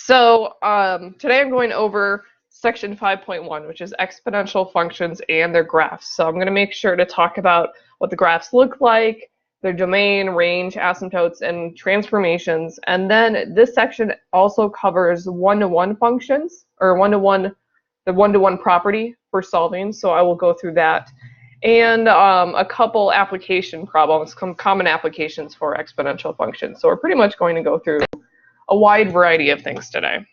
Today I'm going over section 5.1, which is exponential functions and their graphs. So I'm going to make sure to talk about what the graphs look like, their domain, range, asymptotes, and transformations. And then this section also covers one-to-one functions, or the one-to-one property for solving. So I will go through that. And a couple application problems, common applications for exponential functions. So we're pretty much going to go through a wide variety of things today.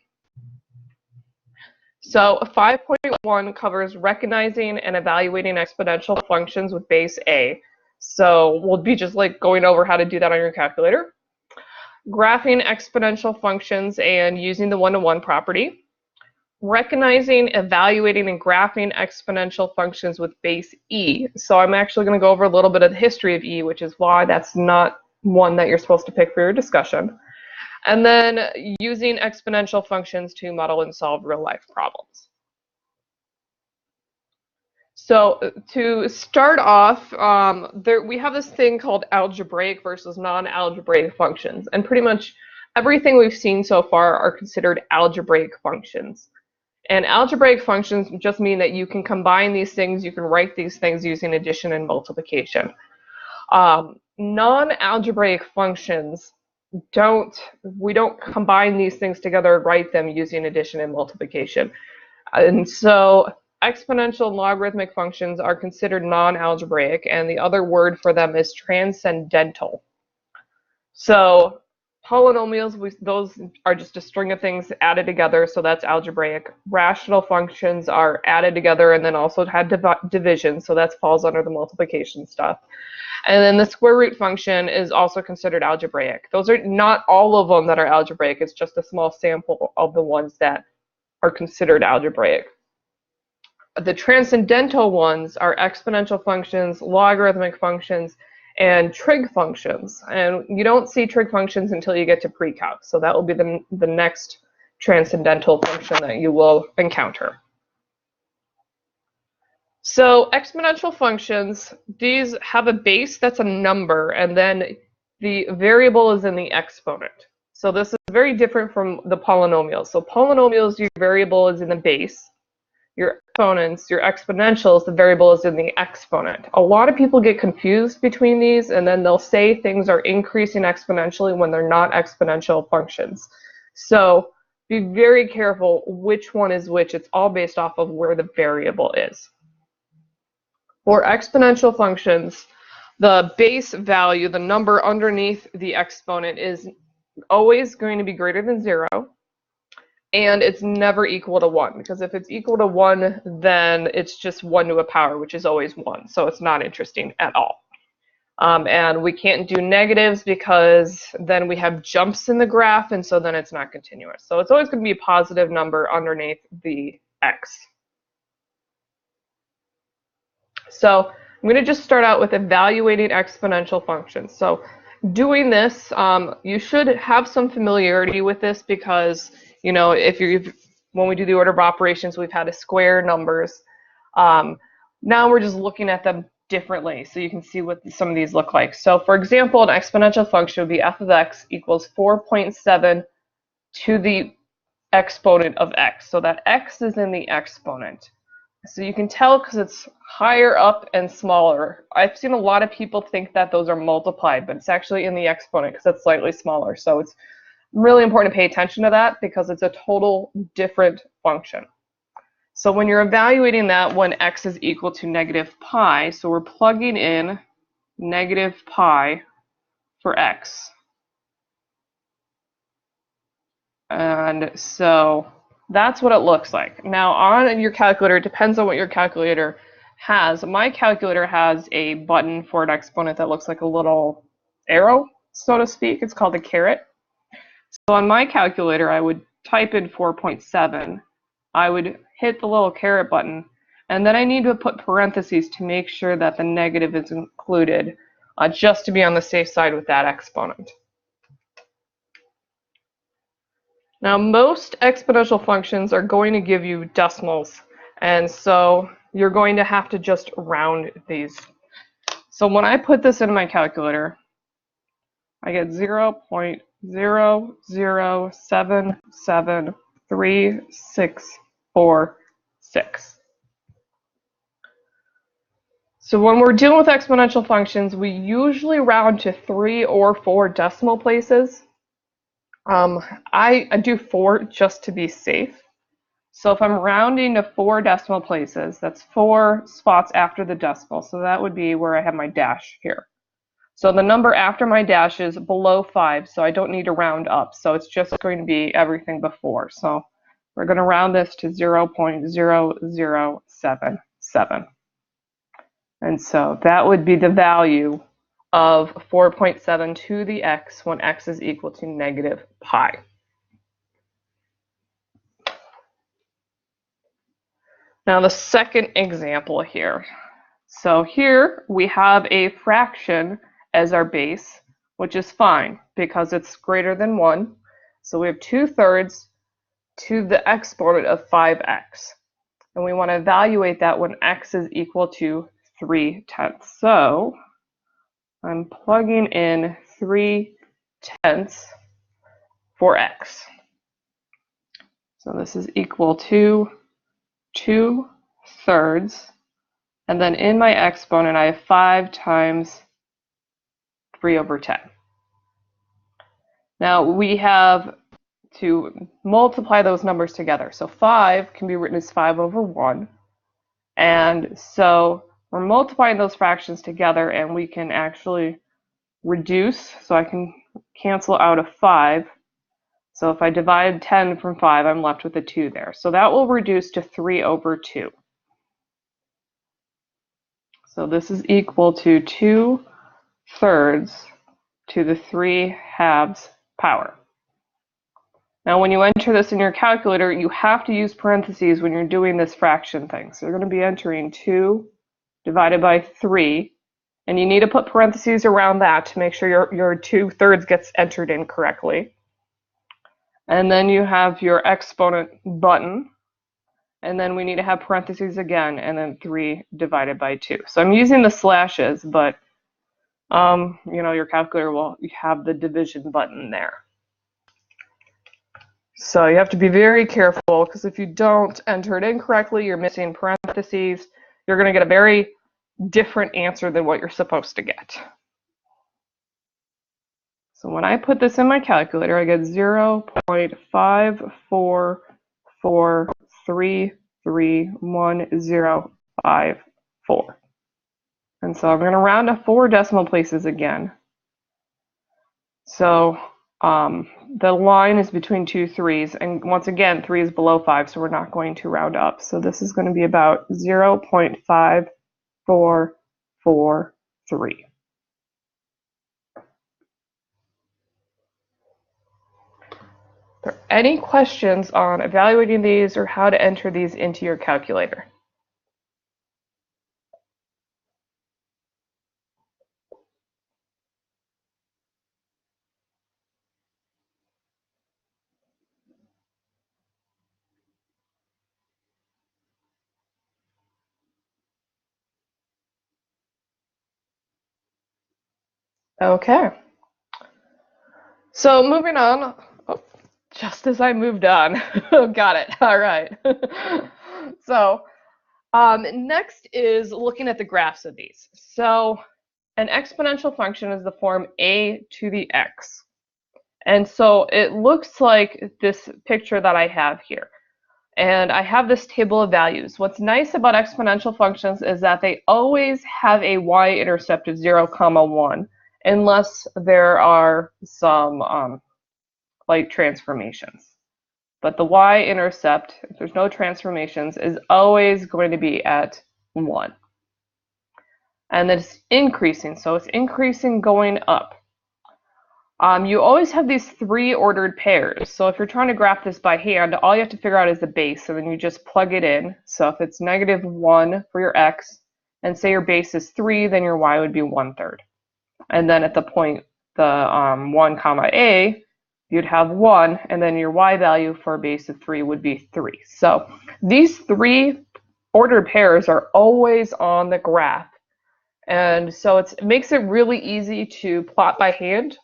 So 5.1 covers recognizing and evaluating exponential functions with base A. So we'll be just like going over how to do that on your calculator. Graphing exponential functions and using the one-to-one property. Recognizing, evaluating, and graphing exponential functions with base E. So I'm actually going to go over a little bit of the history of E, which is why that's not one that you're supposed to pick for your discussion. And then using exponential functions to model and solve real-life problems. So to start off, we have this thing called algebraic versus non-algebraic functions. And pretty much everything we've seen so far are considered algebraic functions. And algebraic functions just mean that you can combine these things, you can write these things using addition and multiplication. Non-algebraic functions, we don't combine these things together and write them using addition and multiplication. And so exponential and logarithmic functions are considered non-algebraic, and the other word for them is transcendental. So polynomials, those are just a string of things added together, so that's algebraic. Rational functions are added together and then also had division, so that falls under the multiplication stuff. And then the square root function is also considered algebraic. Those are not all of them that are algebraic. It's just a small sample of the ones that are considered algebraic. The transcendental ones are exponential functions, logarithmic functions, and trig functions. And you don't see trig functions until you get to pre-calc. So that will be the next transcendental function that you will encounter. So exponential functions, these have a base that's a number, and then the variable is in the exponent. So this is very different from the polynomials. So polynomials, your variable is in the base. Your exponents, your exponentials, the variable is in the exponent. A lot of people get confused between these, and then they'll say things are increasing exponentially when they're not exponential functions. So be very careful which one is which. It's all based off of where the variable is. For exponential functions, the base value, the number underneath the exponent, is always going to be greater than 0, and it's never equal to 1, because if it's equal to 1, then it's just 1 to a power, which is always 1, so it's not interesting at all. And we can't do negatives because then we have jumps in the graph, and so then it's not continuous. So it's always going to be a positive number underneath the x. So I'm going to just start out with evaluating exponential functions. So doing this, you should have some familiarity with this because, you know, when we do the order of operations, we've had to square numbers. Now we're just looking at them differently so you can see what some of these look like. So for example, an exponential function would be f of x equals 4.7 to the exponent of x. So that x is in the exponent. So you can tell because it's higher up and smaller. I've seen a lot of people think that those are multiplied, but it's actually in the exponent because it's slightly smaller. So it's really important to pay attention to that because it's a total different function. So when you're evaluating that when x is equal to negative pi, so we're plugging in negative pi for x. And so that's what it looks like. Now on your calculator, it depends on what your calculator has. My calculator has a button for an exponent that looks like a little arrow, so to speak. It's called a caret. So on my calculator, I would type in 4.7. I would hit the little caret button, and then I need to put parentheses to make sure that the negative is included, just to be on the safe side with that exponent. Now, most exponential functions are going to give you decimals, and so you're going to have to just round these. So when I put this in my calculator, I get 0.0 0, 0, 7, 7, 3, 6, 4, 6. So when we're dealing with exponential functions, we usually round to 3 or 4 decimal places. I do 4 just to be safe. So if I'm rounding to 4 decimal places, that's 4 spots after the decimal. So that would be where I have my dash here. So the number after my dash is below 5, so I don't need to round up. So it's just going to be everything before. So we're going to round this to 0.0077. And so that would be the value of 4.7 to the x when x is equal to negative pi. Now the second example here. So here we have a fraction as our base, which is fine because it's greater than 1. So we have 2/3 to the exponent of 5x. And we want to evaluate that when x is equal to 3/10. So I'm plugging in 3/10 for x. So this is equal to 2/3. And then in my exponent, I have 5 times 3/10. Now we have to multiply those numbers together. So 5 can be written as 5/1. And so we're multiplying those fractions together, and we can actually reduce. So I can cancel out a 5. So if I divide 10 from 5, I'm left with a 2 there. So that will reduce to 3/2. So this is equal to 2/3 to the 3/2 power. Now when you enter this in your calculator, you have to use parentheses when you're doing this fraction thing. So you're going to be entering 2 divided by 3, and you need to put parentheses around that to make sure your 2/3 gets entered in correctly. And then you have your exponent button, and then we need to have parentheses again, and then 3 divided by 2. So I'm using the slashes, but your calculator will have the division button there. So you have to be very careful, because if you don't enter it in correctly, you're missing parentheses, you're going to get a very different answer than what you're supposed to get. So when I put this in my calculator, I get 0.544331054. And so I'm going to round to 4 decimal places again. So the line is between 2 3s, and once again 3 is below 5, so we're not going to round up. So this is going to be about 0.5443. Are there any questions on evaluating these or how to enter these into your calculator? Okay. So moving on. Oh, just as I moved on. Got it. All right. So next is looking at the graphs of these. So an exponential function is the form a to the x. And so it looks like this picture that I have here. And I have this table of values. What's nice about exponential functions is that they always have a y-intercept of 0, 1, unless there are some like transformations. But the y-intercept, if there's no transformations, is always going to be at 1. And then it's increasing, so it's increasing going up. You always have these 3 ordered pairs. So if you're trying to graph this by hand, all you have to figure out is the base, and then you just plug it in. So if it's -1 for your x, and say your base is 3, then your y would be 1/3. And then at the point, the 1, a, you'd have 1, and then your y value for a base of 3 would be 3. So these 3 ordered pairs are always on the graph. And so it makes it really easy to plot by hand.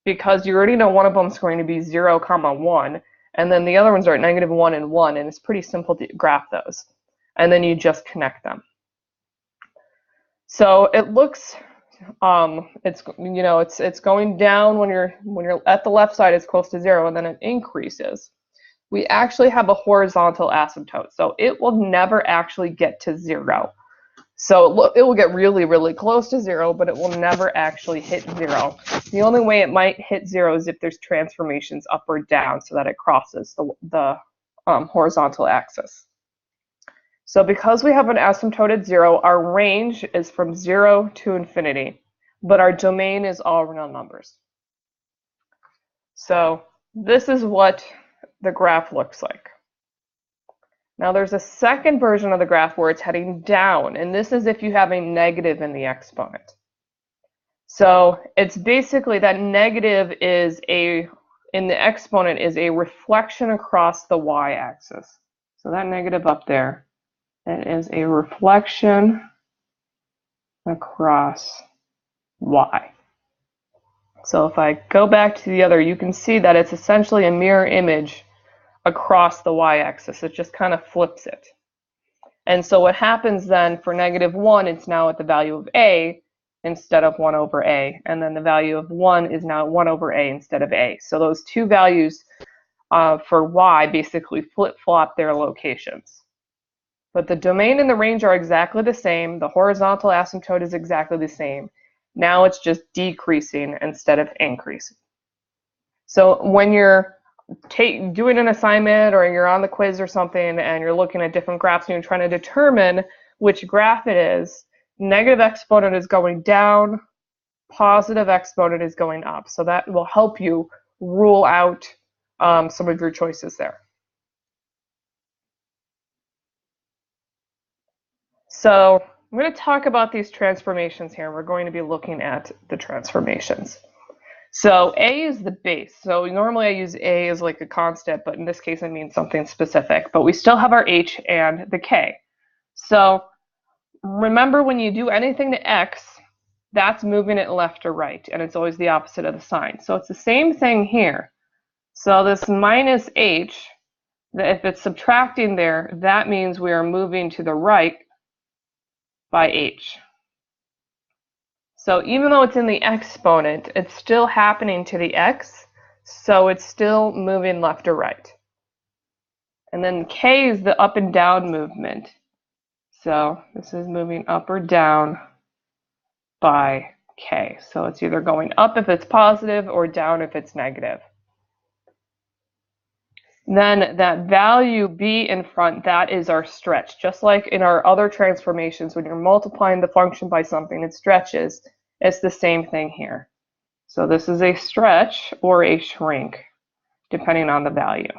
because you already know one of them is going to be 0, 1, and then the other ones are at -1 and 1, and it's pretty simple to graph those. And then you just connect them. So it looks, it's going down when you're at the left side, it's close to 0, and then it increases. We actually have a horizontal asymptote, so it will never actually get to 0. So it will get really, really close to 0, but it will never actually hit 0. The only way it might hit 0 is if there's transformations up or down so that it crosses the horizontal axis. So because we have an asymptote at 0, our range is from 0 to infinity, but our domain is all real numbers. So this is what the graph looks like. Now there's a second version of the graph where it's heading down, and this is if you have a negative in the exponent. So it's basically that negative is in the exponent is a reflection across the y-axis. So that negative up there, it is a reflection across y. So if I go back to the other, you can see that it's essentially a mirror image across the y-axis. It just kind of flips it. And so what happens then for -1, it's now at the value of a instead of 1 over a. And then the value of 1 is now 1 over a instead of a. So those two values for y basically flip-flop their locations. But the domain and the range are exactly the same. The horizontal asymptote is exactly the same. Now it's just decreasing instead of increasing. So when you're doing an assignment or you're on the quiz or something and you're looking at different graphs and you're trying to determine which graph it is, negative exponent is going down, positive exponent is going up. So that will help you rule out some of your choices there. So I'm going to talk about these transformations here. We're going to be looking at the transformations. So A is the base. So normally I use A as like a constant, but in this case it means something specific. But we still have our H and the K. So remember, when you do anything to X, that's moving it left or right, and it's always the opposite of the sign. So it's the same thing here. So this minus H, if it's subtracting there, that means we are moving to the right by H. So even though it's in the exponent, it's still happening to the X, so it's still moving left or right. And then K is the up and down movement. So this is moving up or down by K. So it's either going up if it's positive or down if it's negative. Then that value B in front, that is our stretch. Just like in our other transformations, when you're multiplying the function by something, it stretches. It's the same thing here. So this is a stretch or a shrink, depending on the value.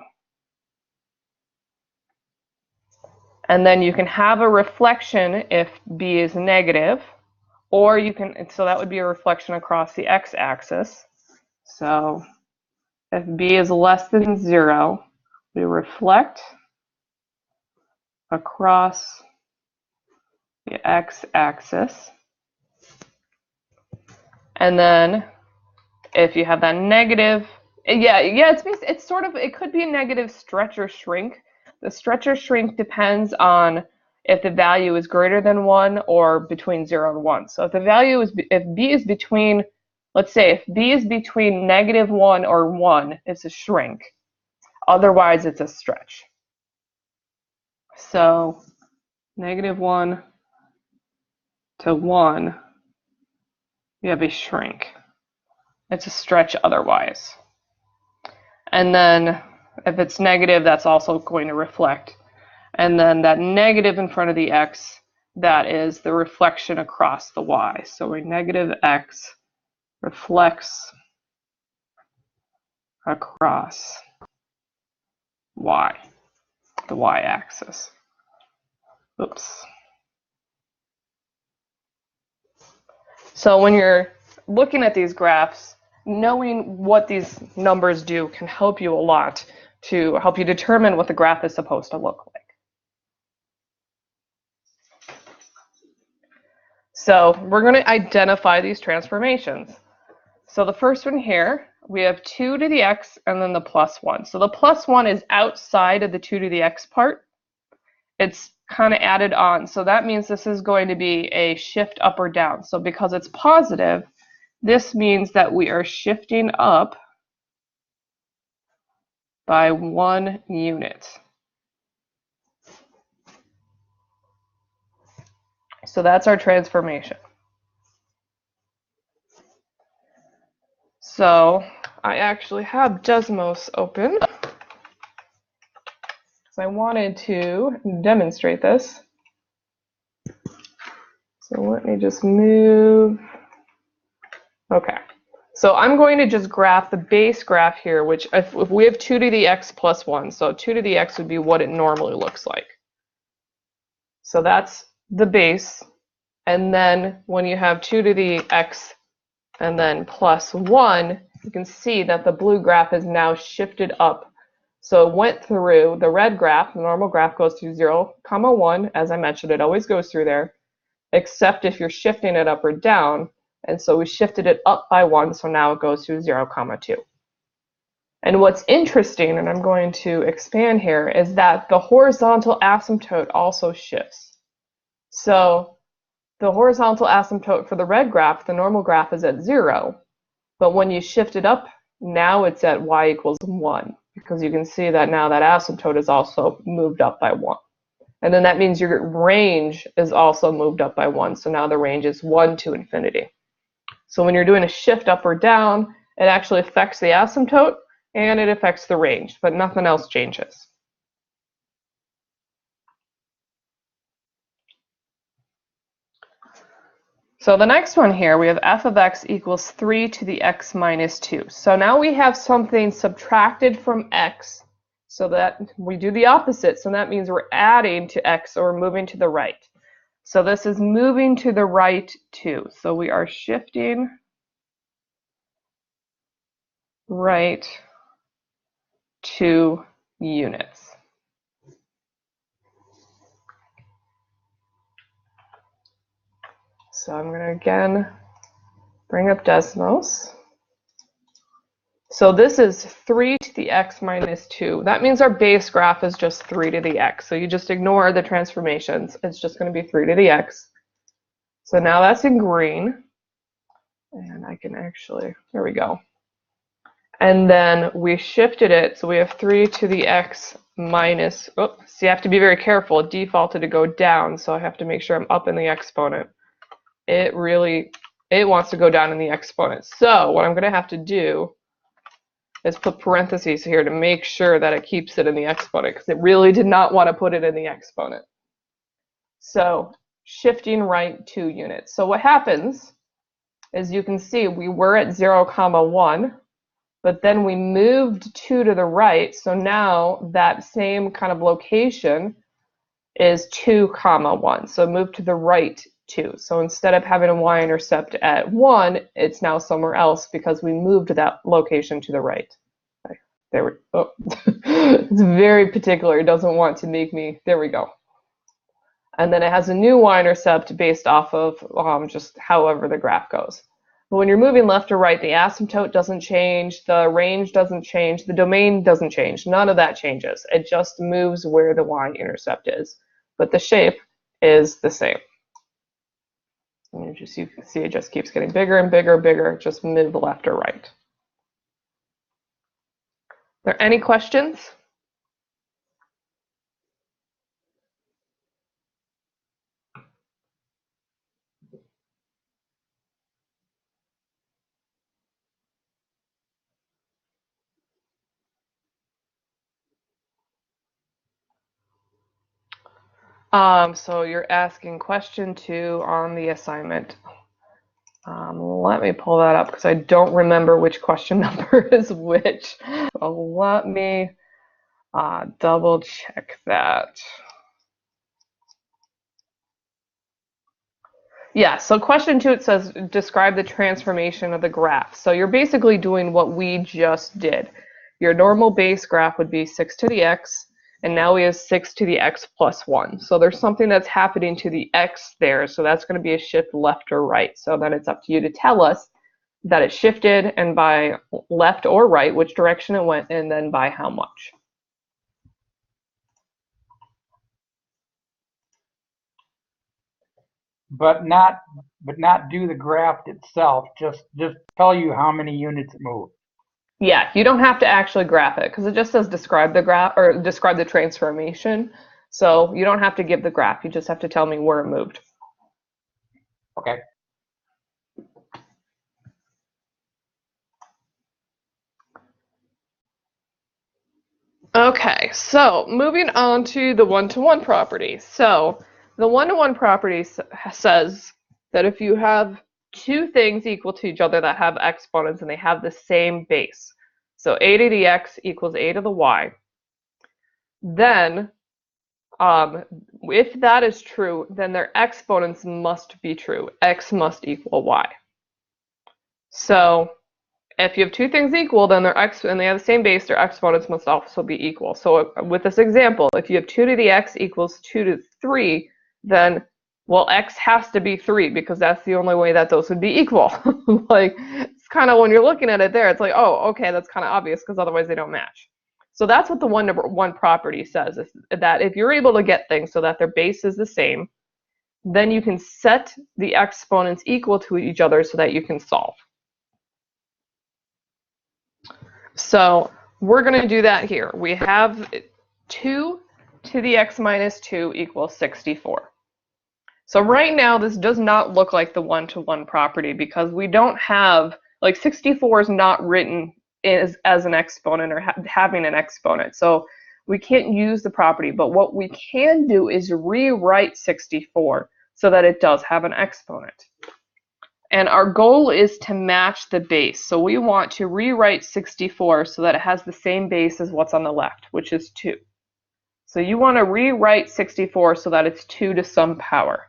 And then you can have a reflection if B is negative, or you can, so that would be a reflection across the x-axis. So if B is less than 0, we reflect across the x-axis. And then if you have that negative, it's sort of, it could be a negative stretch or shrink. The stretch or shrink depends on if the value is greater than 1 or between 0 and 1. So if the value is, if B is between, let's say if B is between -1 or 1, it's a shrink. Otherwise, it's a stretch. So -1 to 1, you have a shrink. It's a stretch otherwise. And then if it's negative, that's also going to reflect. And then that negative in front of the x, that is the reflection across the y. So a negative x reflects across y, the y-axis. Oops. So when you're looking at these graphs, knowing what these numbers do can help you a lot to help you determine what the graph is supposed to look like. So we're going to identify these transformations. So the first one here, we have 2 to the x and then the plus 1. So the plus 1 is outside of the 2 to the x part. It's kind of added on. So that means this is going to be a shift up or down. So because it's positive, this means that we are shifting up by 1 unit. So that's our transformation. So I actually have Desmos open because I wanted to demonstrate this. So let me just move. Okay. So I'm going to just graph the base graph here, which if we have 2 to the x plus 1, so 2 to the x would be what it normally looks like. So that's the base. And then when you have 2 to the x and then plus 1, you can see that the blue graph is now shifted up. So it went through the red graph, the normal graph goes through 0, 1. As I mentioned, it always goes through there, except if you're shifting it up or down. And so we shifted it up by 1, so now it goes through 0, 2. And what's interesting, and I'm going to expand here, is that the horizontal asymptote also shifts. So the horizontal asymptote for the red graph, the normal graph, is at 0. But when you shift it up, now it's at y equals 1, because you can see that now that asymptote is also moved up by 1. And then that means your range is also moved up by 1. So now the range is 1 to infinity. So when you're doing a shift up or down, it actually affects the asymptote and it affects the range, but nothing else changes. So the next one here, we have f of x equals 3 to the x minus 2. So now we have something subtracted from x, so that we do the opposite. So that means we're adding to x, or we're moving to the right. So this is moving to the right too. So we are shifting right 2 units. So I'm going to again bring up Desmos. So this is 3 to the x minus 2. That means our base graph is just 3 to the x. So you just ignore the transformations. It's just going to be 3 to the x. So now that's in green. And I can actually, there we go. And then we shifted it, so we have 3 to the x minus, so you have to be very careful. It defaulted to go down, so I have to make sure I'm up in the exponent. It wants to go down in the exponent. So what I'm going to have to do is put parentheses here to make sure that it keeps it in the exponent, because it really did not want to put it in the exponent. So shifting right 2 units. So what happens is, you can see we were at 0, 1. But then we moved 2 to the right, so now that same kind of location is 2, 1. So move to the right 2. So instead of having a y-intercept at 1, it's now somewhere else because we moved that location to the right. There we go. It's very particular. It doesn't want to make me, there we go. And then it has a new y-intercept based off of just however the graph goes. But when you're moving left or right, the asymptote doesn't change, the range doesn't change, the domain doesn't change. None of that changes. It just moves where the y-intercept is. But the shape is the same. And you can see it just keeps getting bigger and bigger and bigger. Just move left or right. Are there any questions? So you're asking question 2 on the assignment. Let me pull that up because I don't remember which question number is which. So let me double check that. Yeah, so question 2, it says describe the transformation of the graph. So you're basically doing what we just did. Your normal base graph would be 6 to the x, and now we have 6 to the x plus 1. So there's something that's happening to the x there, so that's going to be a shift left or right. So then it's up to you to tell us that it shifted, and by left or right, which direction it went, and then by how much. But not do the graph itself, just tell you how many units it moved. Yeah, you don't have to actually graph it because it just says describe the graph or describe the transformation. So you don't have to give the graph, you just have to tell me where it moved. Okay. Okay, so moving on to the one-to-one property. So the one-to-one property says that if you have two things equal to each other that have exponents and they have the same base, so a to the x equals a to the y, then if that is true, then their exponents must be true. X must equal y. So if you have two things equal, then and they have the same base, their exponents must also be equal. So with this example, if you have 2 to the x equals 2 to 3, then, well, x has to be 3 because that's the only way that those would be equal. Like, it's kind of, when you're looking at it there, it's like, oh, okay, that's kind of obvious because otherwise they don't match. So that's what the one property says, is that if you're able to get things so that their base is the same, then you can set the exponents equal to each other so that you can solve. So we're going to do that here. We have 2 to the x minus 2 equals 64. So right now this does not look like the one-to-one property because we don't have, like, 64 is not written as an exponent or having an exponent. So we can't use the property, but what we can do is rewrite 64 so that it does have an exponent. And our goal is to match the base. So we want to rewrite 64 so that it has the same base as what's on the left, which is 2. So you want to rewrite 64 so that it's 2 to some power.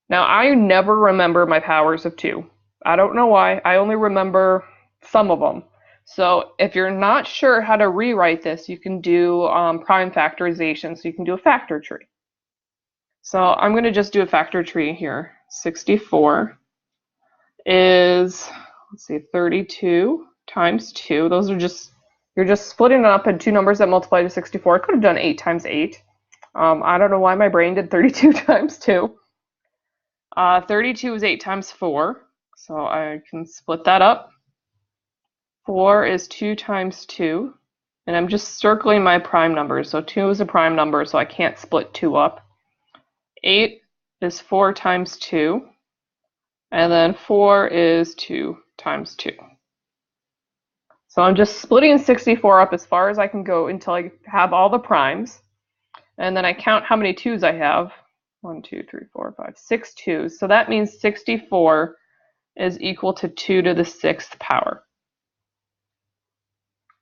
Now, I never remember my powers of 2. I don't know why. I only remember some of them. So if you're not sure how to rewrite this, you can do prime factorization. So you can do a factor tree. So I'm going to just do a factor tree here. 64 is, let's see, 32 times 2. Those are just, you're just splitting it up in two numbers that multiply to 64. I could have done 8 times 8. I don't know why my brain did 32 times 2. 32 is 8 times 4, so I can split that up. 4 is 2 times 2, and I'm just circling my prime numbers. So 2 is a prime number, so I can't split 2 up. 8 is 4 times 2, and then 4 is 2 times 2. So I'm just splitting 64 up as far as I can go until I have all the primes, and then I count how many 2's I have. 1, 2, 3, 4, 5, 6 2's. So that means 64 is equal to 2 to the 6th power.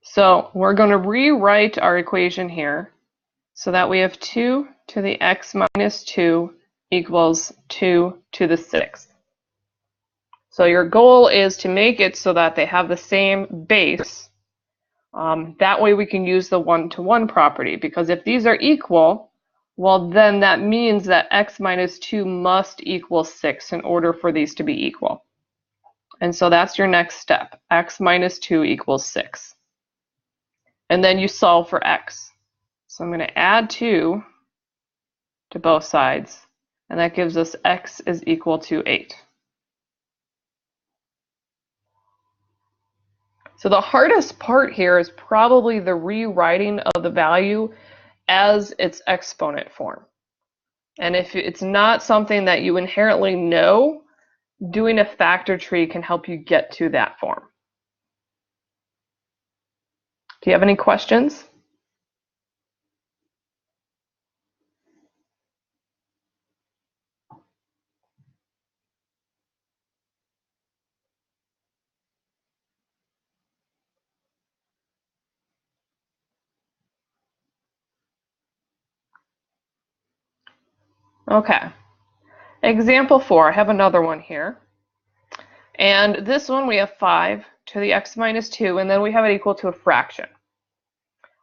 So we're going to rewrite our equation here so that we have 2 to the x minus 2 equals 2 to the 6th. So your goal is to make it so that they have the same base. That way we can use the one-to-one property, because if these are equal, well, then that means that x minus 2 must equal 6 in order for these to be equal. And so that's your next step. X minus 2 equals 6. And then you solve for x. So I'm going to add 2 to both sides, and that gives us x is equal to 8. So the hardest part here is probably the rewriting of the value as its exponent form. And if it's not something that you inherently know, doing a factor tree can help you get to that form. Do you have any questions? Okay. Example 4, I have another one here. And this one we have 5 to the x minus 2, and then we have it equal to a fraction.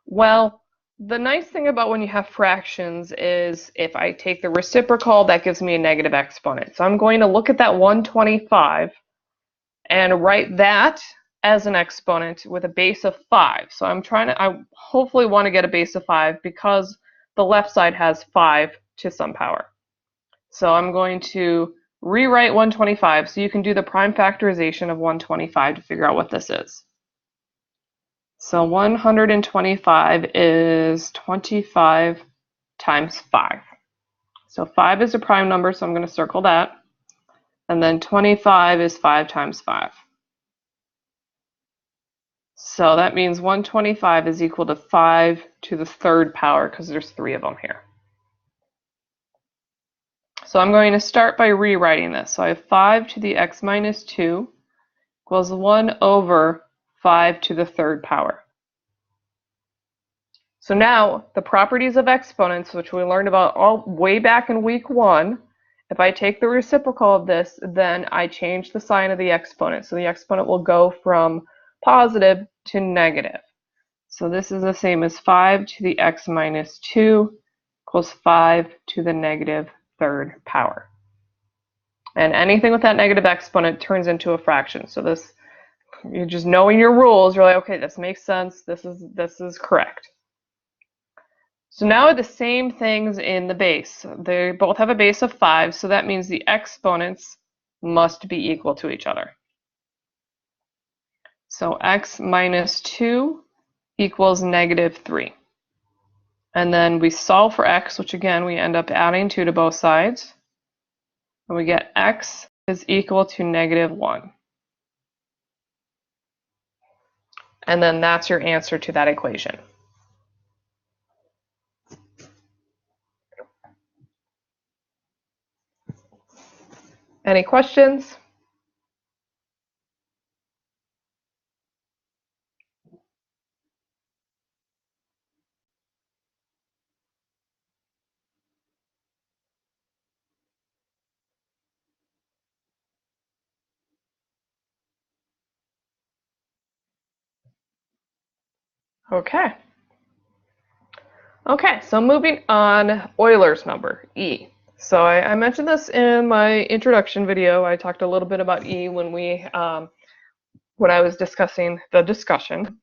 Well, the nice thing about when you have fractions is if I take the reciprocal, that gives me a negative exponent. So I'm going to look at that 125 and write that as an exponent with a base of 5. So I hopefully want to get a base of 5 because the left side has 5 to some power. So I'm going to rewrite 125 so you can do the prime factorization of 125 to figure out what this is. So 125 is 25 times 5. So 5 is a prime number, so I'm going to circle that. And then 25 is 5 times 5. So that means 125 is equal to 5 to the third power because there's 3 of them here. So I'm going to start by rewriting this. So I have 5 to the x minus 2 equals 1 over 5 to the third power. So now the properties of exponents, which we learned about all way back in week 1, if I take the reciprocal of this, then I change the sign of the exponent. So the exponent will go from positive to negative. So this is the same as 5 to the x minus 2 equals 5 to the negative third power. And anything with that negative exponent turns into a fraction. So this, you're just knowing your rules, you're like, okay, this makes sense, this is correct. So now the same things in the base. They both have a base of 5, so that means the exponents must be equal to each other. So x minus 2 equals negative 3. And then we solve for x, which again, we end up adding 2 to both sides. And we get x is equal to negative 1. And then that's your answer to that equation. Any questions? Okay. Okay, so moving on, Euler's number, E. So I mentioned this in my introduction video. I talked a little bit about E when I was discussing the discussion.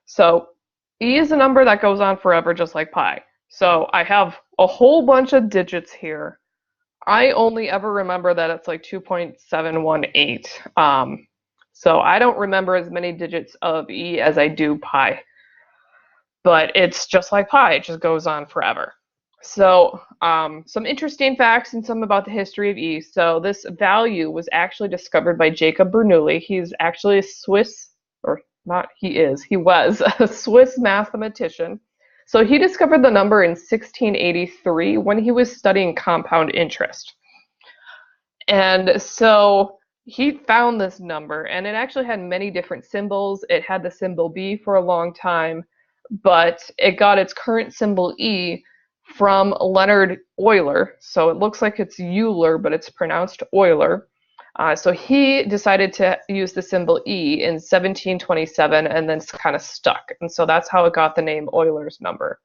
So E is a number that goes on forever, just like pi. So I have a whole bunch of digits here. I only ever remember that it's like 2.718. So I don't remember as many digits of E as I do pi. But it's just like pi, it just goes on forever. So some interesting facts and some about the history of E. So this value was actually discovered by Jacob Bernoulli. He's actually a Swiss, or not he is, he was a Swiss mathematician. So he discovered the number in 1683 when he was studying compound interest. And so he found this number, and it actually had many different symbols. It had the symbol B for a long time, but it got its current symbol E from Leonhard Euler. So it looks like it's Euler, but it's pronounced Euler. So he decided to use the symbol E in 1727 and then kind of stuck. And so that's how it got the name Euler's number.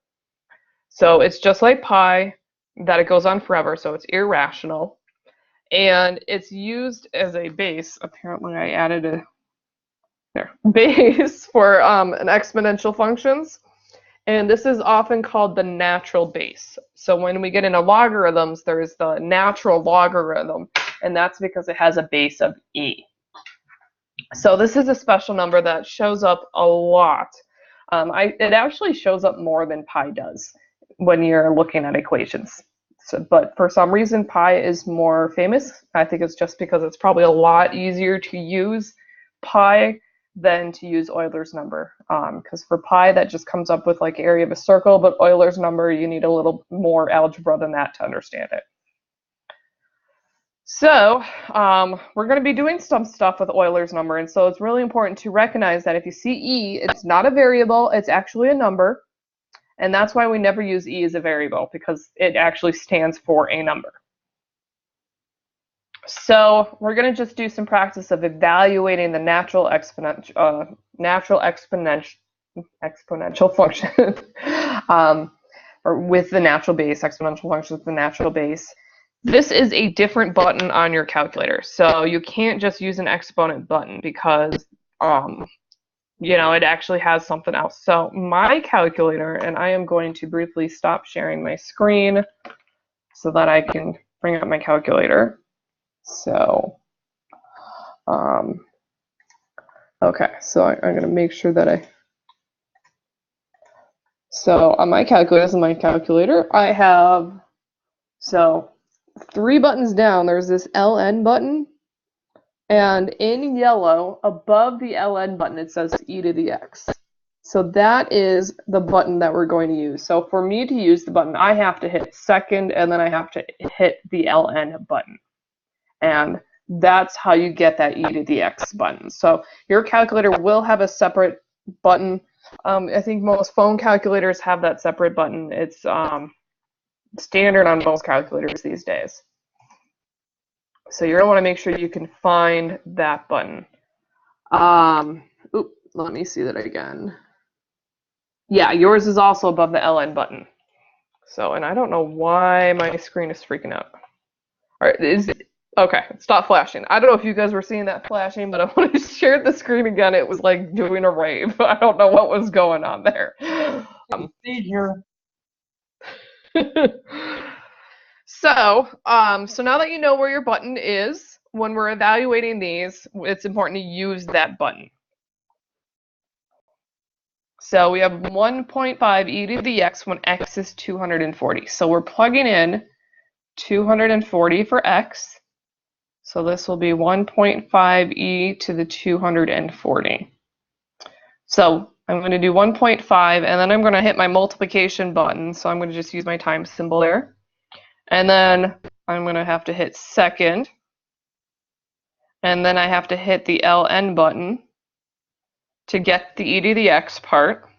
So it's just like pi, that it goes on forever, so it's irrational. And it's used as a base. Apparently I added a base for an exponential functions, and this is often called the natural base. So when we get into logarithms, there's the natural logarithm, and that's because it has a base of E. So this is a special number that shows up a lot. It actually shows up more than pi does when you're looking at equations. But for some reason pi is more famous. I think it's just because it's probably a lot easier to use pi than to use Euler's number, because for pi that just comes up with like area of a circle, but Euler's number you need a little more algebra than that to understand it. So we're going to be doing some stuff with Euler's number, and so it's really important to recognize that if you see E, it's not a variable, it's actually a number, and that's why we never use E as a variable, because it actually stands for a number. So we're going to just do some practice of evaluating the natural exponential function. or with the natural base, exponential functions with the natural base. This is a different button on your calculator. So you can't just use an exponent button because it actually has something else. So my calculator, and I am going to briefly stop sharing my screen so that I can bring up my calculator. So, okay, so I'm going to make sure that so on my calculator, this is my calculator, I have, so 3 buttons down, there's this LN button, and in yellow, above the LN button, it says e to the x. So that is the button that we're going to use. So for me to use the button, I have to hit second, and then I have to hit the LN button. And that's how you get that e to the x button. So your calculator will have a separate button. I think most phone calculators have that separate button. It's standard on most calculators these days. So you're going to want to make sure you can find that button. Let me see that again. Yeah, yours is also above the LN button. So, and I don't know why my screen is freaking out. All right, okay, stop flashing. I don't know if you guys were seeing that flashing, but when I shared the screen again, it was like doing a rave. I don't know what was going on there. Seizure. So now that you know where your button is, when we're evaluating these, it's important to use that button. So we have 1.5 e to the x when x is 240. So we're plugging in 240 for x. So this will be 1.5 e to the 240. So I'm going to do 1.5, and then I'm going to hit my multiplication button. So I'm going to just use my times symbol there. And then I'm going to have to hit second. And then I have to hit the LN button to get the e to the x part.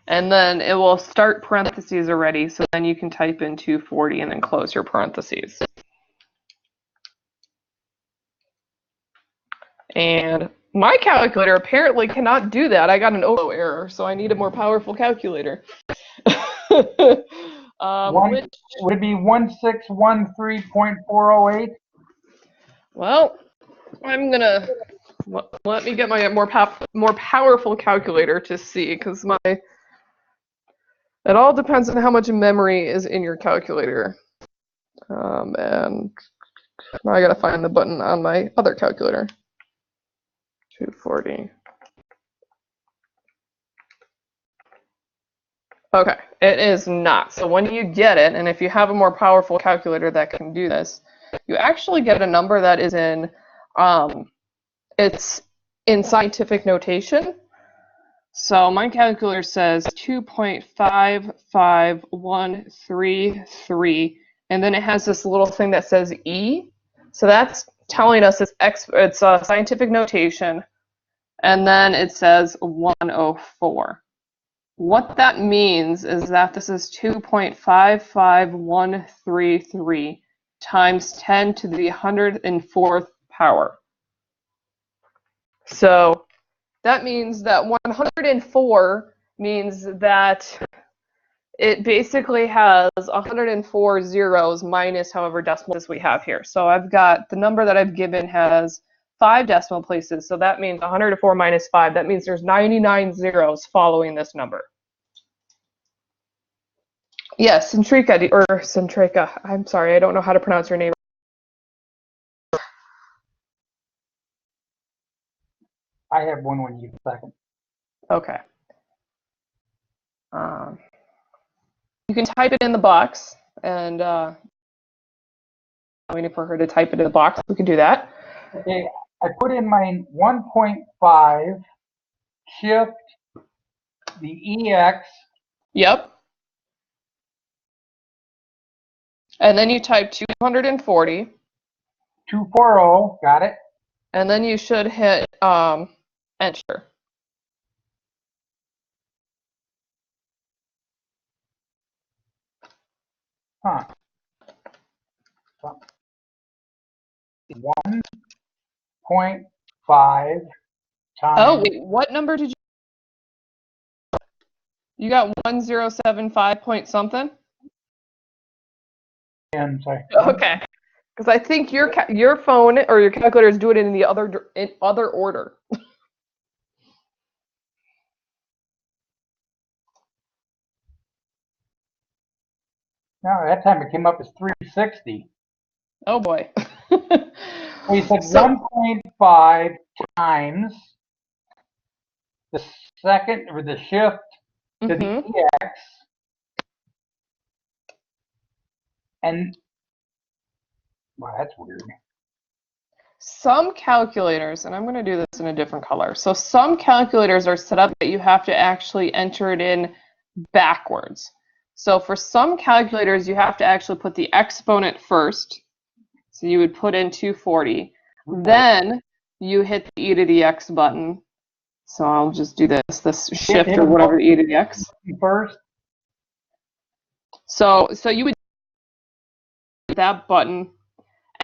And then it will start parentheses already, so then you can type in 240 and then close your parentheses. And my calculator apparently cannot do that. I got an OO error, so I need a more powerful calculator. Would it be 1613.408? Well, I'm gonna let me get my more powerful calculator to see, because it all depends on how much memory is in your calculator. And now I gotta find the button on my other calculator. 240. Okay, it is not. So when you get it, and if you have a more powerful calculator that can do this, you actually get a number that is in, it's in scientific notation. So my calculator says 2.55133, and then it has this little thing that says E. So that's telling us it's a scientific notation, and then it says 104. What that means is that this is 2.55133 times 10 to the 104th power. So that means that 104 means that it basically has 104 zeros minus however decimals we have here. So I've got the number that I've given has 5 decimal places, so that means 104 minus 5. That means there's 99 zeros following this number. Yes, Centrica. I'm sorry, I don't know how to pronounce your name. I have one when you get a second. Okay. You can type it in the box, and waiting for her to type it in the box. We can do that. Okay, I put in my 1.5, shift the EX. Yep. And then you type 240. 240, got it. And then you should hit enter. Huh. 1.5 times. Oh, wait, what number did you? You got 1075 point something? And sorry. Okay. Because I think your phone or your calculator is doing it in the other order. No, that time it came up as 360. Oh boy. We said So, 1.5 times the second or the shift to the EX, and wow, that's weird. some calculators, and I'm going to do this in a different color. So some calculators are set up that you have to actually enter it in backwards. So for some calculators, you have to actually put the exponent first. So you would put in 240. Then you hit the e to the x button. So I'll just do this shift or whatever, e to the x. First? So you would hit that button,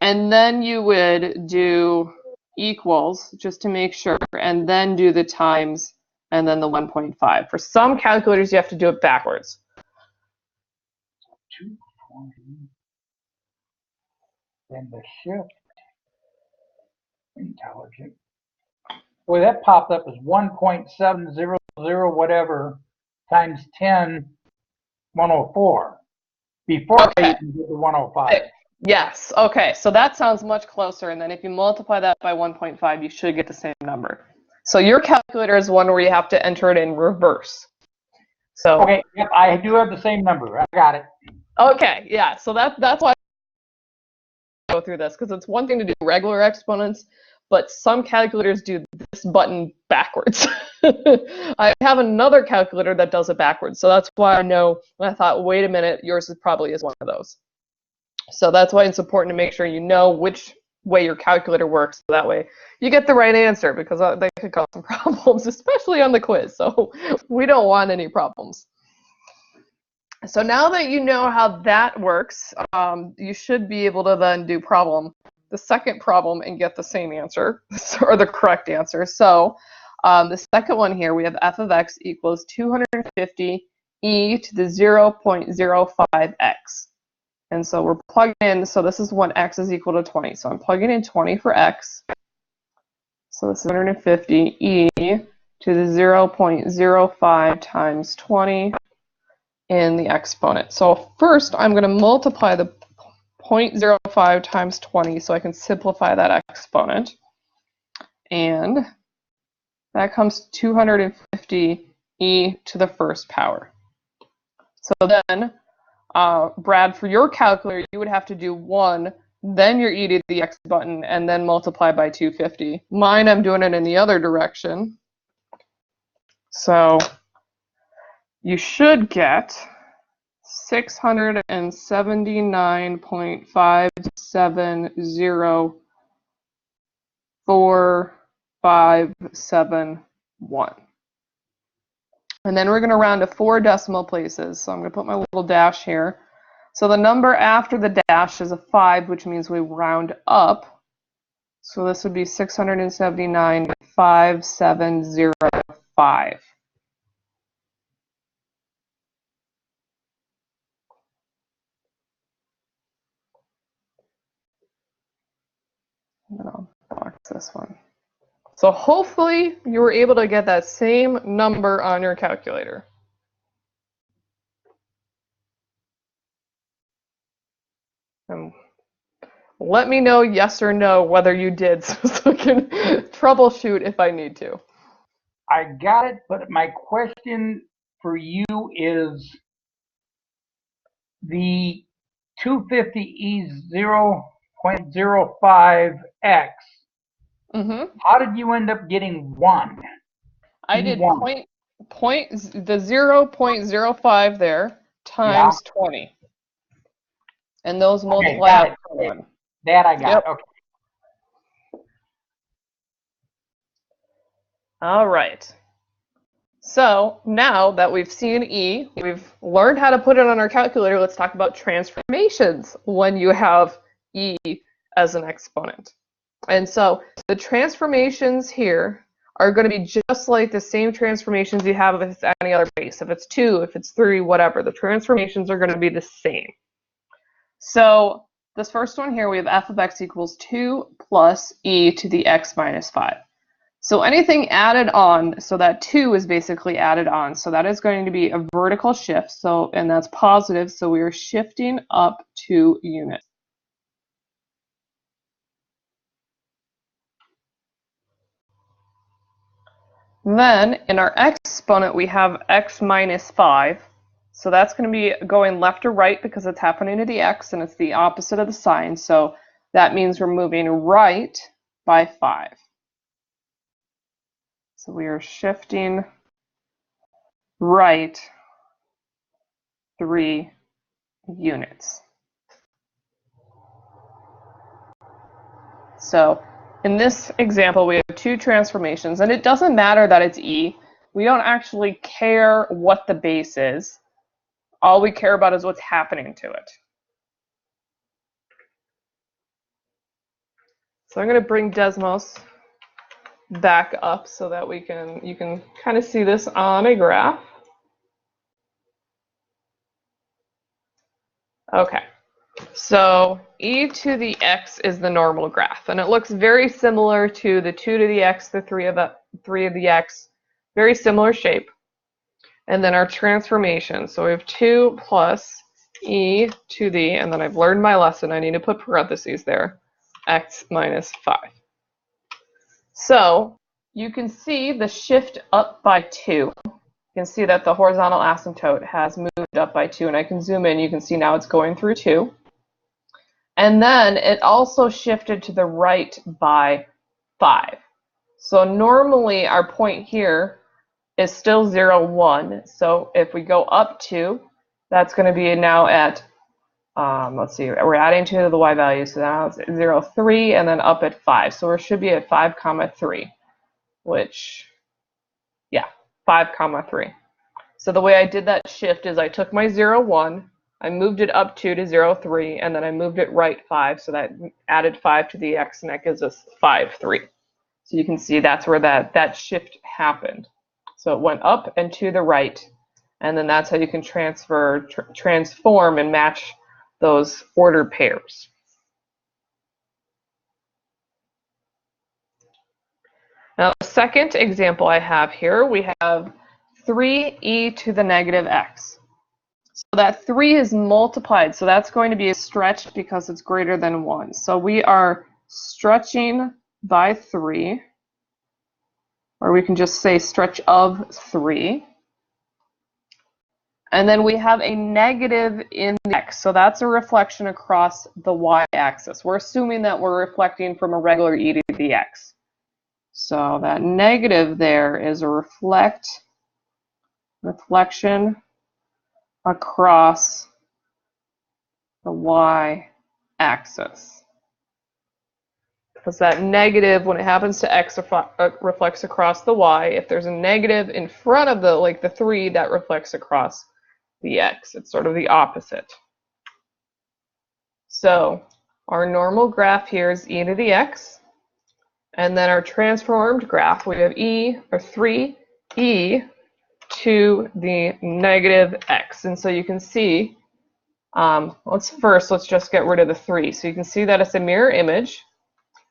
and then you would do equals just to make sure, and then do the times, and then the 1.5. For some calculators, you have to do it backwards. 240. Then the shift. Intelligent. Boy, that popped up as 1.700 whatever times 10 104 before I even did the 105. Yes. Okay. So that sounds much closer. And then if you multiply that by 1.5, you should get the same number. So your calculator is one where you have to enter it in reverse. So okay. Yep. I do have the same number. I got it. Okay. Yeah. So that's why I go through this, because it's one thing to do regular exponents, but some calculators do this button backwards. I have another calculator that does it backwards. So that's why I know. I thought, wait a minute, yours probably is one of those. So that's why it's important to make sure you know which way your calculator works. So that way you get the right answer, because they could cause some problems, especially on the quiz. So we don't want any problems. So now that you know how that works, you should be able to then do the second problem and get the same answer, or the correct answer. So the second one here, we have f of x equals 250 e to the 0.05x. And so we're plugging in, so this is when x is equal to 20. So I'm plugging in 20 for x. So this is 150 e to the 0.05 times 20 in the exponent. So first I'm going to multiply the 0.05 times 20 so I can simplify that exponent. And that comes to 250 e to the first power. So then Brad, for your calculator, you would have to do 1, then your e to the x button, and then multiply by 250. Mine, I'm doing it in the other direction. So you should get 679.5704571. And then we're going to round to 4 decimal places. So I'm going to put my little dash here. So the number after the dash is a 5, which means we round up. So this would be 679.5705. And then I'll box this one. So hopefully you were able to get that same number on your calculator. And let me know yes or no whether you did, so I can troubleshoot if I need to. I got it, but my question for you is the 250e 0.05x. How did you end up getting 1? I did the 0.05 there times 20. And those multiply out to 1. That I got. Yep. Okay. All right. So now that we've seen e, we've learned how to put it on our calculator. Let's talk about transformations when you have e as an exponent. And so the transformations here are going to be just like the same transformations you have if it's any other base. If it's 2, if it's 3, whatever, the transformations are going to be the same. So this first one here, we have f of x equals 2 plus e to the x minus 5. So anything added on, so that 2 is basically added on, so that is going to be a vertical shift, so, and that's positive, so we are shifting up 2 units. Then in our exponent we have x minus 5, so that's going to be going left to right because it's happening to the x and it's the opposite of the sign, so that means we're moving right by 5. So we are shifting right 3 units. So in this example, we have 2 transformations, and it doesn't matter that it's e. We don't actually care what the base is. All we care about is what's happening to it. So I'm going to bring Desmos back up so that you can kind of see this on a graph. Okay. So e to the x is the normal graph, and it looks very similar to the 2 to the x, the 3 of the x, very similar shape. And then our transformation, so we have 2 plus e to the, and then I've learned my lesson, I need to put parentheses there, x minus 5. So you can see the shift up by 2. You can see that the horizontal asymptote has moved up by 2, and I can zoom in, you can see now it's going through 2. And then it also shifted to the right by 5. So normally our point here is still 0, 1. So if we go up 2, that's going to be now at, let's see, we're adding 2 to the y value. So now it's 0, 3, and then up at 5. So we should be at 5, 3, which, yeah, 5, 3. So the way I did that shift is I took my 0, 1, I moved it up 2 to 0, 3, and then I moved it right 5, so that added 5 to the x, and that gives us 5, 3. So you can see that's where that shift happened. So it went up and to the right, and then that's how you can transform and match those ordered pairs. Now, the second example I have here, we have 3e to the negative x. So that 3 is multiplied, so that's going to be stretched because it's greater than 1. So we are stretching by 3, or we can just say stretch of 3. And then we have a negative in the x, so that's a reflection across the y-axis. We're assuming that we're reflecting from a regular e to the x. So that negative there is a reflection across the y-axis. Because that negative, when it happens to x, reflects across the y. If there's a negative in front of the 3, that reflects across the x. It's sort of the opposite. So our normal graph here is e to the x. And then our transformed graph, we have 3e to the negative x. And so you can see, let's just get rid of the 3. So you can see that it's a mirror image.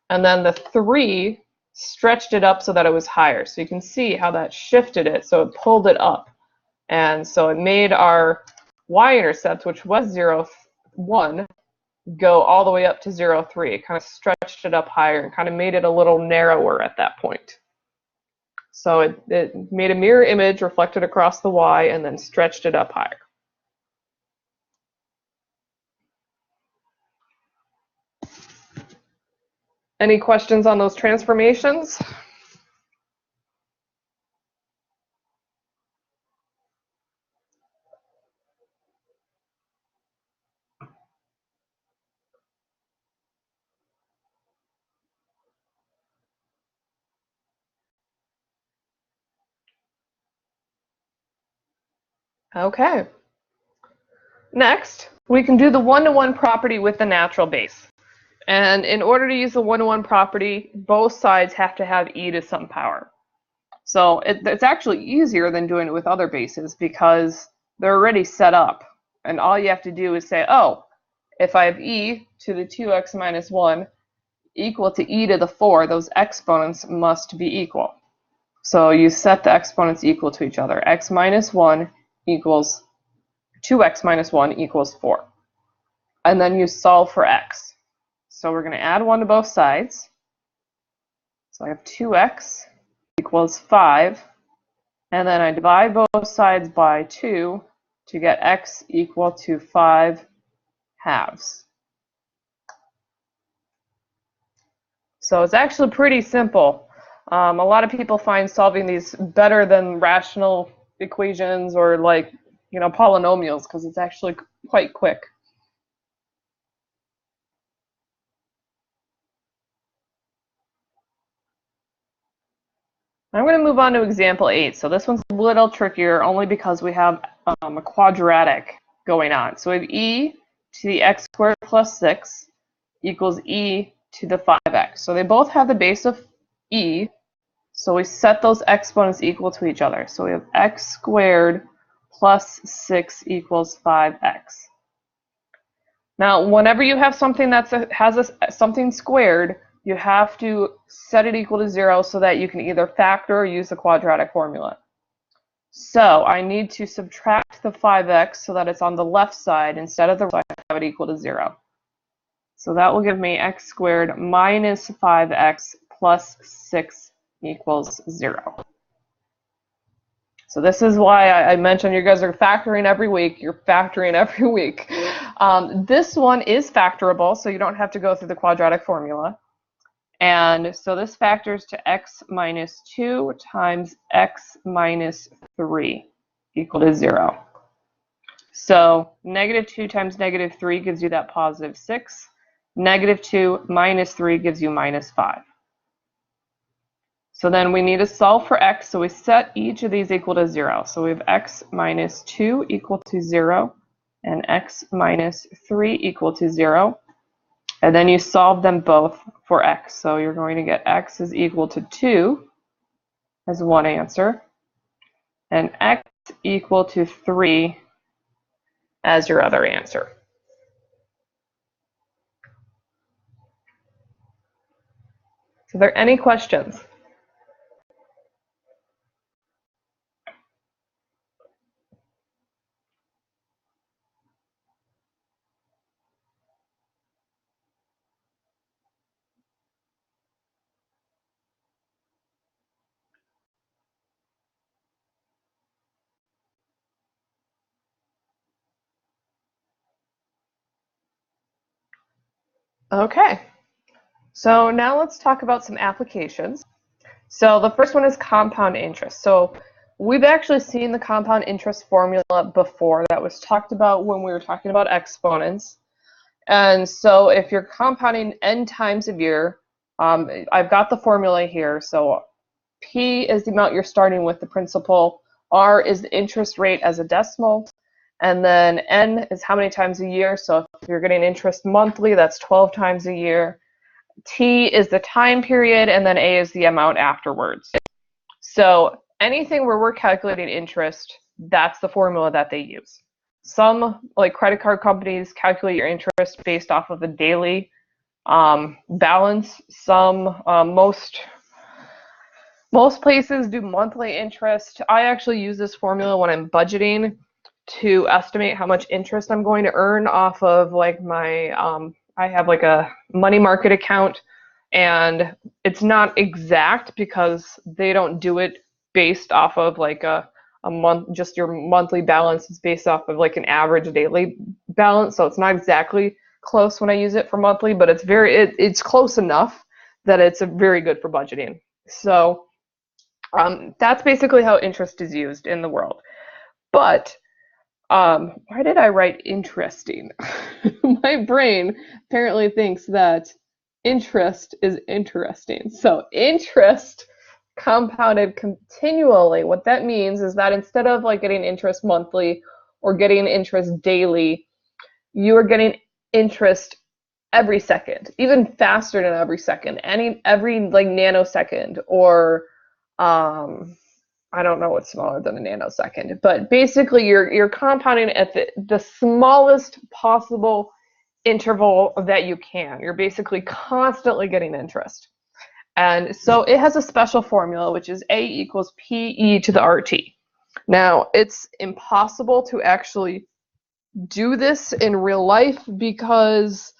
And then the 3 stretched it up so that it was higher. So you can see how that shifted it. So it pulled it up. And so it made our y-intercept, which was 0, 1, go all the way up to 0, 3. It kind of stretched it up higher and kind of made it a little narrower at that point. So it made a mirror image, reflected across the y, and then stretched it up higher. Any questions on those transformations? Okay. Next, we can do the one-to-one property with the natural base. And in order to use the one-to-one property, both sides have to have e to some power. So it's actually easier than doing it with other bases because they're already set up. And all you have to do is say, oh, if I have e to the 2x minus 1 equal to e to the 4, those exponents must be equal. So you set the exponents equal to each other. X minus 1 equals 2x minus 1 equals 4. And then you solve for x. So we're going to add 1 to both sides. So I have 2x equals 5. And then I divide both sides by 2 to get x equal to 5 halves. So it's actually pretty simple. A lot of people find solving these better than rational equations or like, polynomials because it's actually quite quick. I'm going to move on to example 8. So this one's a little trickier only because we have a quadratic going on. So we have e to the x squared plus 6 equals e to the 5x. So they both have the base of e. So we set those exponents equal to each other. So we have x squared plus 6 equals 5x. Now, whenever you have something that has something squared, you have to set it equal to 0 so that you can either factor or use the quadratic formula. So I need to subtract the 5x so that it's on the left side instead of the right, I have it equal to 0. So that will give me x squared minus 5x plus 6 equals 0. So this is why I mentioned you guys are factoring every week. You're factoring every week. This one is factorable, so you don't have to go through the quadratic formula. And so this factors to x minus 2 times x minus 3 equal to 0. So negative 2 times negative 3 gives you that positive 6. Negative 2 minus 3 gives you minus 5. So then we need to solve for x, so we set each of these equal to 0. So we have x minus 2 equal to 0 and x minus 3 equal to 0. And then you solve them both for x. So you're going to get x is equal to 2 as one answer, and x equal to 3 as your other answer. So are there any questions? Okay, so now let's talk about some applications. So the first one is compound interest. So we've actually seen the compound interest formula before that was talked about when we were talking about exponents. And so if you're compounding n times a year, I've got the formula here. So P is the amount you're starting with, the principal. R is the interest rate as a decimal. And then N is how many times a year. So if you're getting interest monthly, that's 12 times a year. T is the time period, and then A is the amount afterwards. So anything where we're calculating interest, that's the formula that they use. Some, like credit card companies, calculate your interest based off of the daily balance. Some, most places do monthly interest. I actually use this formula when I'm budgeting to estimate how much interest I'm going to earn off of like my, I have like a money market account, and it's not exact because they don't do it based off of like a month, just your monthly balance. It's based off of like an average daily balance, so it's not exactly close when I use it for monthly, but it's it's close enough that it's very good for budgeting. So that's basically how interest is used in the world. But why did I write interesting? My brain apparently thinks that interest is interesting. So interest compounded continually. What that means is that instead of like getting interest monthly or getting interest daily, you are getting interest every second, even faster than every second, every like nanosecond, or I don't know what's smaller than a nanosecond, but basically you're compounding at the smallest possible interval that you can. You're basically constantly getting interest. And so it has a special formula, which is A equals PE to the RT. Now, it's impossible to actually do this in real life because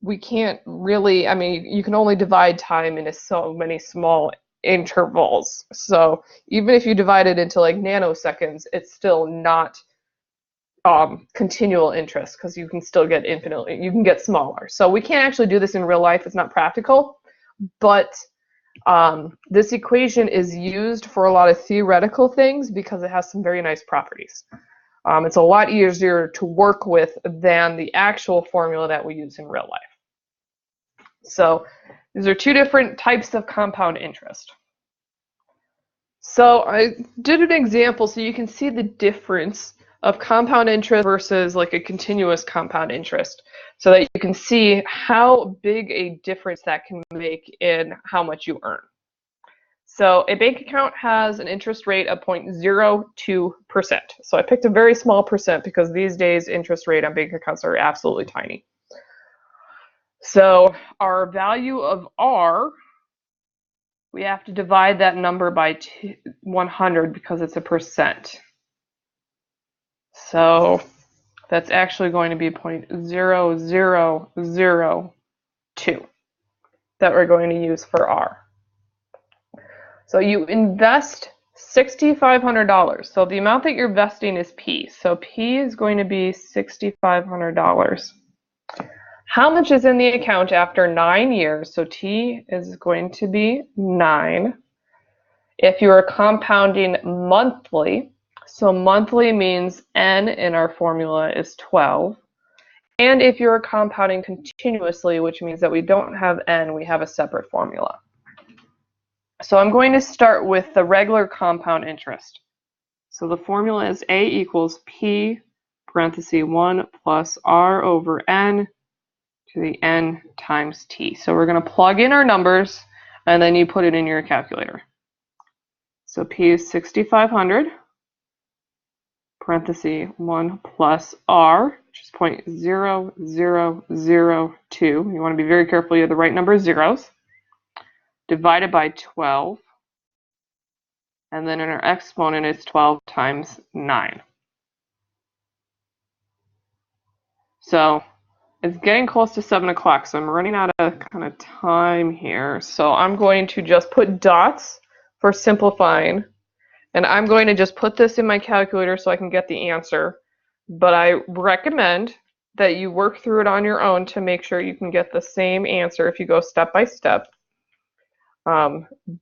we can't really, I mean, you can only divide time into so many small intervals. So even if you divide it into like nanoseconds, it's still not continual interest because you can still get infinitely, you can get smaller. So we can't actually do this in real life. It's not practical, but this equation is used for a lot of theoretical things because it has some very nice properties. It's a lot easier to work with than the actual formula that we use in real life. So these are two different types of compound interest. So I did an example so you can see the difference of compound interest versus like a continuous compound interest so that you can see how big a difference that can make in how much you earn. So a bank account has an interest rate of 0.02%. So I picked a very small percent because these days interest rate on bank accounts are absolutely tiny. So our value of R, we have to divide that number by 100 because it's a percent. So that's actually going to be 0.0002 that we're going to use for R. So you invest $6,500. So the amount that you're investing is P. So P is going to be $6,500. How much is in the account after 9 years? So T is going to be 9. If you are compounding monthly, so monthly means N in our formula is 12. And if you're compounding continuously, which means that we don't have N, we have a separate formula. So I'm going to start with the regular compound interest. So the formula is A equals P parenthesis 1 plus R over N to the N times T. So we're going to plug in our numbers and then you put it in your calculator. So P is 6,500 parenthesis 1 plus R, which is 0.0002. You want to be very careful you have the right number of zeros. Divided by 12. And then in our exponent it's 12 times 9. So it's getting close to 7 o'clock, so I'm running out of kind of time here. So I'm going to just put dots for simplifying. And I'm going to just put this in my calculator so I can get the answer. But I recommend that you work through it on your own to make sure you can get the same answer if you go step by step.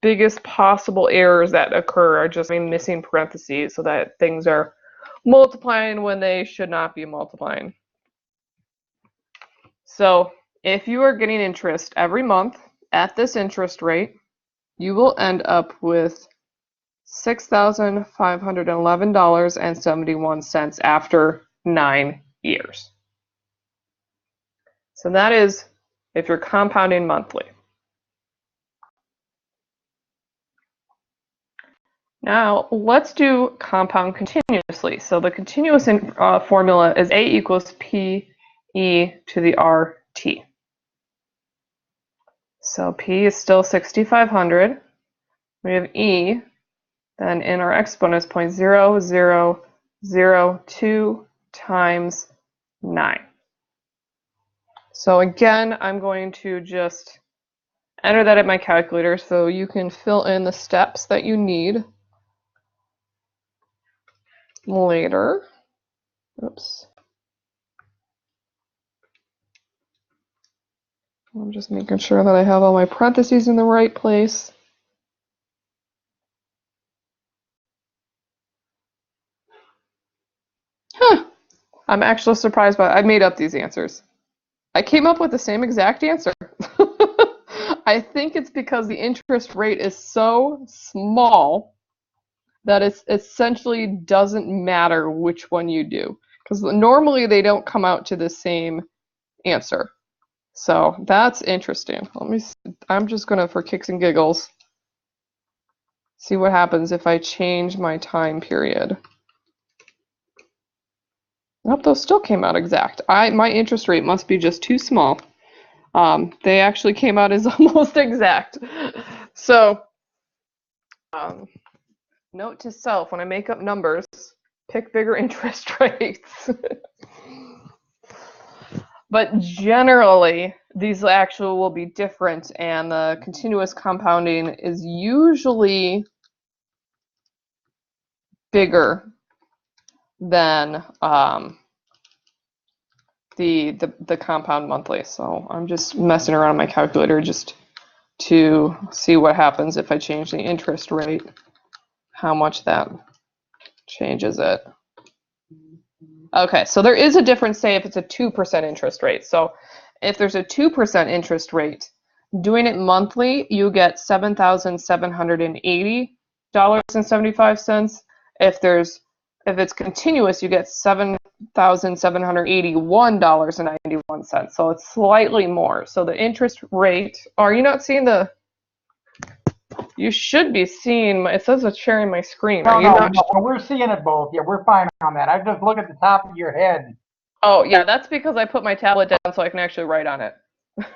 Biggest possible errors that occur are just missing parentheses so that things are multiplying when they should not be multiplying. So if you are getting interest every month at this interest rate, you will end up with $6,511.71 after 9 years. So that is if you're compounding monthly. Now let's do compound continuously. So the continuous formula is A equals P E to the RT. So P is still 6,500. We have E, then in our exponent is 0.0002 times 9. So again, I'm going to just enter that at my calculator so you can fill in the steps that you need later. Oops. I'm just making sure that I have all my parentheses in the right place. Huh. I'm actually surprised by I made up these answers. I came up with the same exact answer. I think it's because the interest rate is so small that it essentially doesn't matter which one you do. Because normally they don't come out to the same answer. So that's interesting. Let me see. I'm just going to, for kicks and giggles, See what happens if I change my time period. Nope, those still came out exact. My interest rate must be just too small. They actually came out as almost exact. So, note to self, when I make up numbers, pick bigger interest rates. But generally, these actual will be different, and the continuous compounding is usually bigger than the compound monthly. So I'm just messing around on my calculator just to see what happens if I change the interest rate, how much that changes it. Okay, so there is a difference, say, if it's a 2% interest rate. So if there's a 2% interest rate, doing it monthly, you get $7,780.75. If it's continuous, you get $7,781.91. So it's slightly more. So the interest rate, are you not seeing the? You should be seeing. It says it's sharing my screen. No, we're seeing it both. Yeah, we're fine on that. I just look at the top of your head. Oh yeah, that's because I put my tablet down so I can actually write on it.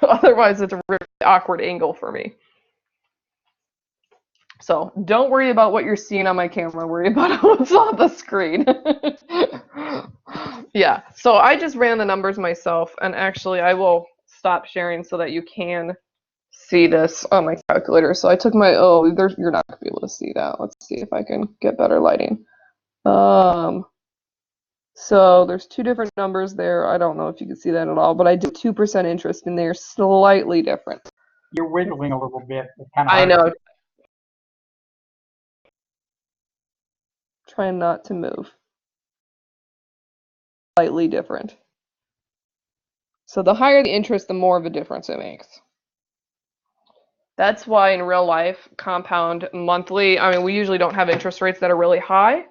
Otherwise, it's a really awkward angle for me. So don't worry about what you're seeing on my camera. Worry about what's on the screen. Yeah, so I just ran the numbers myself, and actually I will stop sharing so that you can see this on my calculator. So I took my, you're not going to be able to see that. Let's see if I can get better lighting. So there's two different numbers there. I don't know if you can see that at all, but I did 2% interest, and they're slightly different. You're wiggling a little bit. It's kind of I know. Trying not to move. Slightly different. So the higher the interest, the more of a difference it makes. That's why in real life, compound monthly, I mean, we usually don't have interest rates that are really high.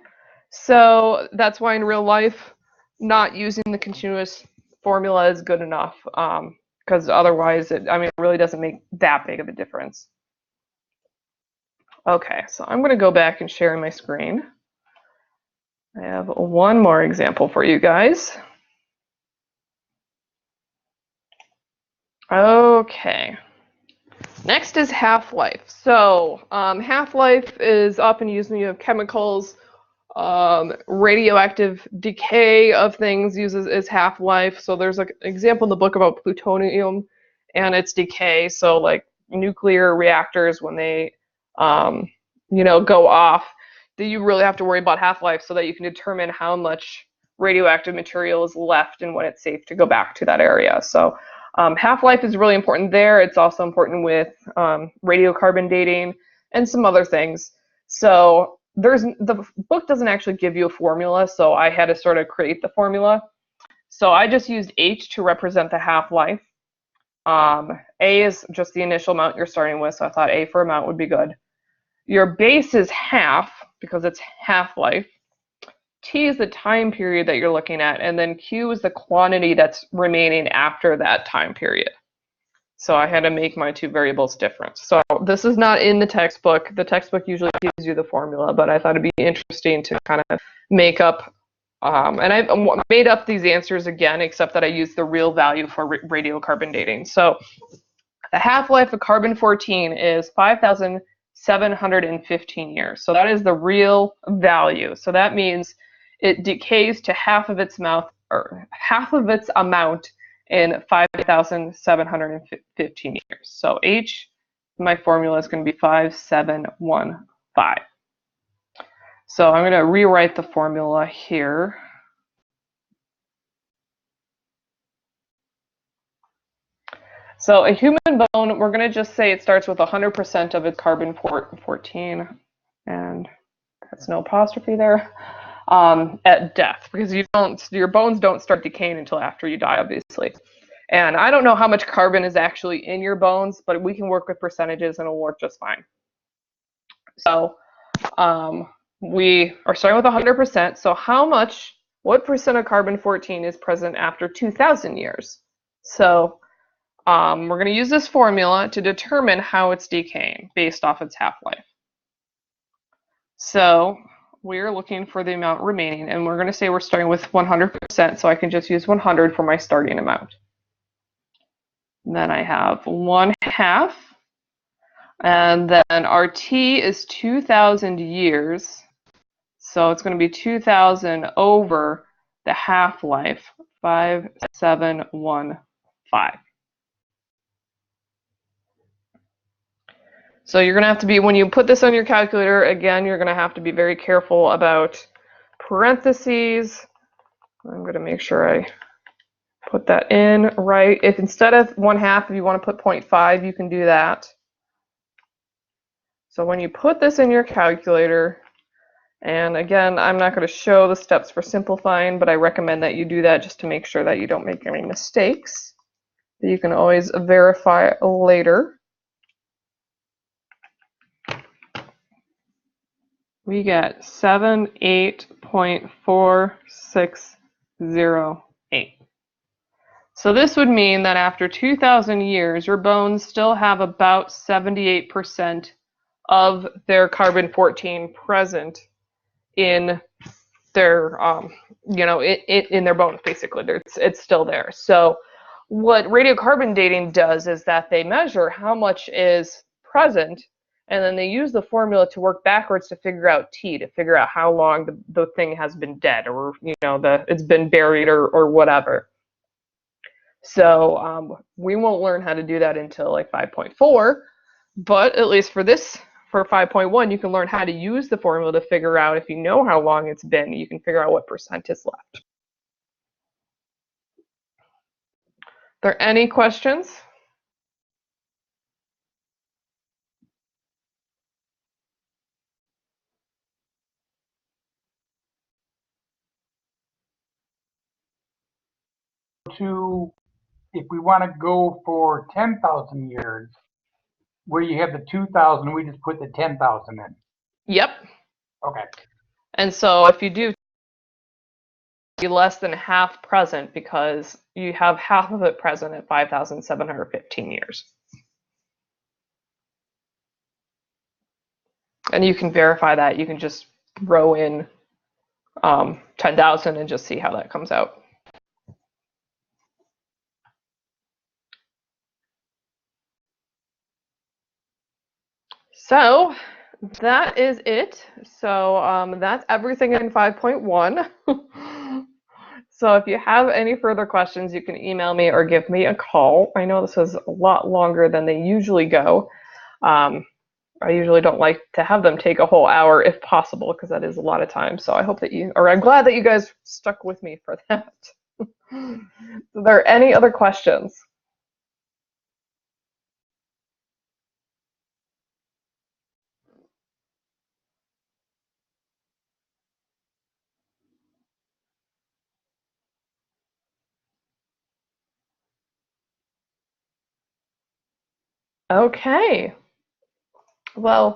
So that's why in real life, not using the continuous formula is good enough, because otherwise, it really doesn't make that big of a difference. Okay, so I'm going to go back and share my screen. I have one more example for you guys. Okay. Next is half-life. So half-life is often used when you have chemicals. Radioactive decay of things is half-life. So there's an example in the book about plutonium and its decay. So like nuclear reactors, when they go off, you really have to worry about half-life so that you can determine how much radioactive material is left and when it's safe to go back to that area. So half-life is really important there. It's also important with radiocarbon dating and some other things. So the book doesn't actually give you a formula, so I had to sort of create the formula. So I just used H to represent the half-life. A is just the initial amount you're starting with, so I thought A for amount would be good. Your base is half, because it's half-life. T is the time period that you're looking at, and then Q is the quantity that's remaining after that time period. So I had to make my two variables different. So this is not in the textbook. The textbook usually gives you the formula, but I thought it'd be interesting to kind of make up, and I made up these answers again, except that I used the real value for radiocarbon dating. So the half-life of carbon-14 is 5,715 years. So that is the real value. So that means it decays to half of its amount in 5,715 years. So H, my formula is going to be 5715. So I'm going to rewrite the formula here. So a human bone, we're going to just say it starts with 100% of its carbon-14, and that's no apostrophe there, at death, because your bones don't start decaying until after you die, obviously. And I don't know how much carbon is actually in your bones, but we can work with percentages and it'll work just fine. So we are starting with 100%. So what percent of carbon-14 is present after 2,000 years? So we're going to use this formula to determine how it's decaying based off its half-life. So we're looking for the amount remaining, and we're going to say we're starting with 100%, so I can just use 100 for my starting amount. And then I have 1/2, and then our t is 2,000 years, so it's going to be 2,000 over the half-life, 5715. So you're going to have to be, when you put this on your calculator, again, you're going to have to be very careful about parentheses. I'm going to make sure I put that in right. If instead of 1/2, if you want to put 0.5, you can do that. So when you put this in your calculator, and again, I'm not going to show the steps for simplifying, but I recommend that you do that just to make sure that you don't make any mistakes. You can always verify later. We get 78.4608. So this would mean that after 2,000 years, your bones still have about 78% of their carbon-14 present in their, in their bones, basically. It's still there. So what radiocarbon dating does is that they measure how much is present, and then they use the formula to work backwards to figure out T, to figure out how long the thing has been dead, or it's been buried, or whatever. So we won't learn how to do that until like 5.4, but at least for 5.1, you can learn how to use the formula to figure out, if you know how long it's been, you can figure out what percent is left. Are there any questions? If we want to go for 10,000 years, where you have the 2,000, we just put the 10,000 in. Yep. Okay. And so if you do, be less than half present, because you have half of it present at 5,715 years. And you can verify that. You can just throw in 10,000 and just see how that comes out. So that is it. So that's everything in 5.1. So if you have any further questions, you can email me or give me a call. I know this was a lot longer than they usually go. I usually don't like to have them take a whole hour if possible, because that is a lot of time. So I hope that I'm glad that you guys stuck with me for that. Are there any other questions? Okay. Well,